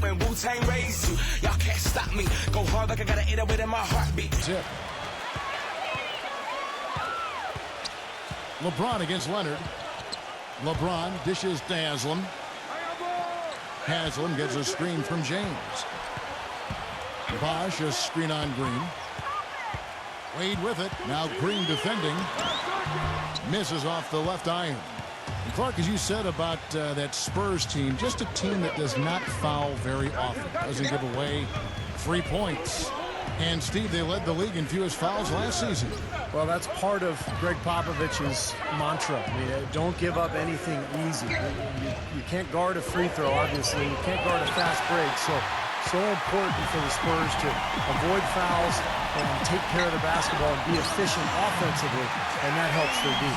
when Wu-Tang raised you. Y'all can't stop me. Go hard like I got an 808 in my heartbeat. Tip. LeBron against Leonard. LeBron dishes to Haslam. Haslam gets a screen from James. Bosh, a screen on Green. Wade with it. Now Green defending. Misses off the left iron. And Clark, as you said about that Spurs team, just a team that does not foul very often. Doesn't give away free points. And, Steve, they led the league in fewest fouls last season. Well, that's part of Greg Popovich's mantra. I mean, don't give up anything easy. You can't guard a free throw, obviously. You can't guard a fast break. So important for the Spurs to avoid fouls and take care of the basketball and be efficient offensively, and that helps their D.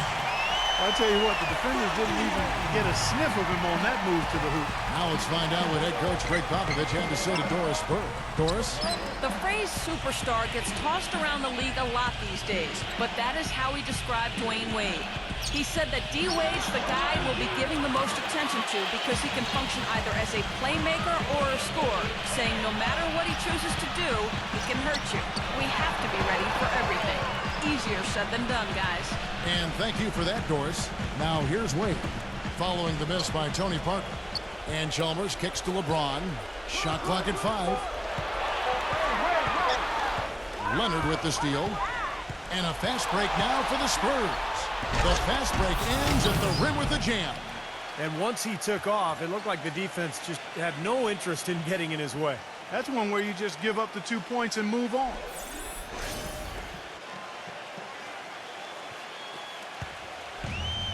I'll tell you what, the defenders didn't even get a sniff of him on that move to the hoop. Now let's find out what head coach Greg Popovich had to say to Doris Burke. Doris? The phrase superstar gets tossed around the league a lot these days, but that is how he described Dwayne Wade. He said that D. Wade's the guy we'll be giving the most attention to because he can function either as a playmaker or a scorer, saying no matter what he chooses to do, he can hurt you. We have to be ready for everything. Easier said than done, guys. And thank you for that, Doris. Now here's Wade, following the miss by Tony Parker. And Chalmers kicks to LeBron. Shot clock at 5. Leonard with the steal. And a fast break now for the Spurs. The fast break ends at the rim with a jam. And once he took off, it looked like the defense just had no interest in getting in his way. That's one where you just give up the 2 points and move on.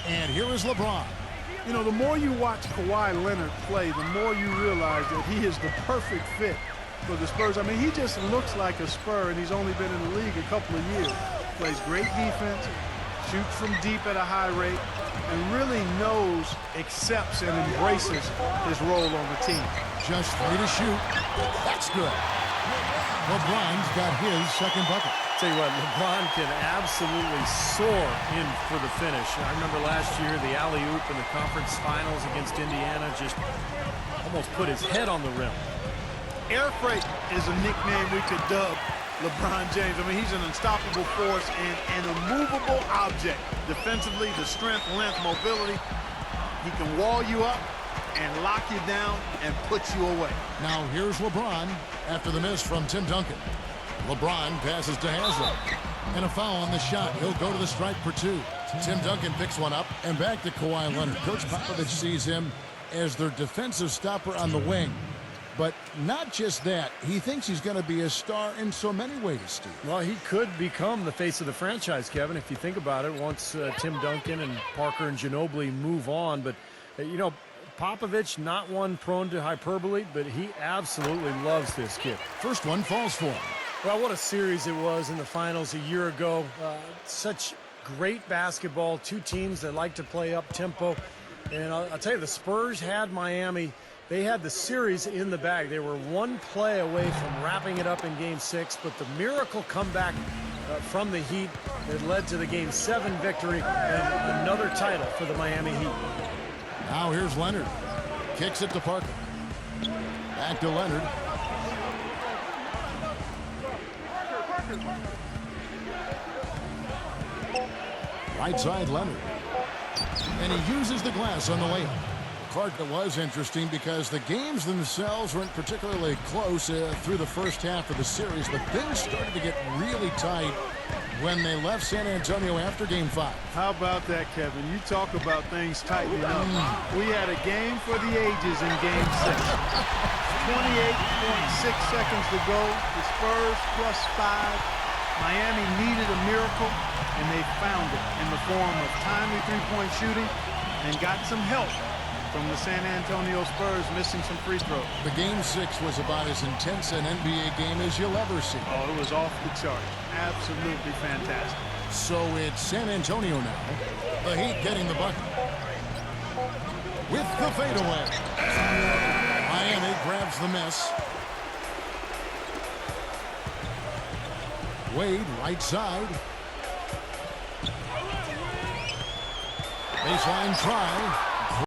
And here is LeBron. You know, the more you watch Kawhi Leonard play, the more you realize that he is the perfect fit for the Spurs. I mean, he just looks like a Spur, and he's only been in the league a couple of years. Plays great defense, shoots from deep at a high rate, and really knows, accepts, and embraces his role on the team. Just 3 to shoot. That's good. LeBron's got his second bucket. Tell you what, LeBron can absolutely soar in for the finish. I remember last year the alley-oop in the conference finals against Indiana just almost put his head on the rim. Air freight is a nickname we could dub LeBron James. I mean, he's an unstoppable force and an immovable object. Defensively, the strength, length, mobility. He can wall you up and lock you down and put you away. Now here's LeBron after the miss from Tim Duncan. LeBron passes to Haslam. And a foul on the shot. He'll go to the stripe for 2. Tim Duncan picks one up. And back to Kawhi Leonard. Coach Popovich sees him as their defensive stopper on the wing. But not just that. He thinks he's going to be a star in so many ways, Steve. Well, he could become the face of the franchise, Kevin, if you think about it, once Tim Duncan and Parker and Ginobili move on. But, you know, Popovich, not one prone to hyperbole, but he absolutely loves this kid. First one falls for him. Well, what a series it was in the finals a year ago. Such great basketball, 2 teams that like to play up-tempo. And I'll tell you, the Spurs had Miami. They had the series in the bag. They were 1 play away from wrapping it up in Game 6, but the miracle comeback from the Heat that led to the Game 7 victory and another title for the Miami Heat. Now here's Leonard. Kicks it to Parker. Back to Leonard. Right side Leonard. And he uses the glass on the layup. Clark, it was interesting because the games themselves weren't particularly close through the first half of the series, but things started to get really tight when they left San Antonio after Game 5. How about that, Kevin? You talk about things tightening up. We had a game for the ages in Game 6. 28.6 seconds to go. The Spurs +5. Miami needed a miracle, and they found it in the form of timely three-point shooting and got some help from the San Antonio Spurs missing some free throws. The Game 6 was about as intense an NBA game as you'll ever see. Oh, it was off the chart. Absolutely fantastic. So it's San Antonio now. The Heat getting the bucket. With the fadeaway. Miami grabs the miss. Wade, right side. Baseline try.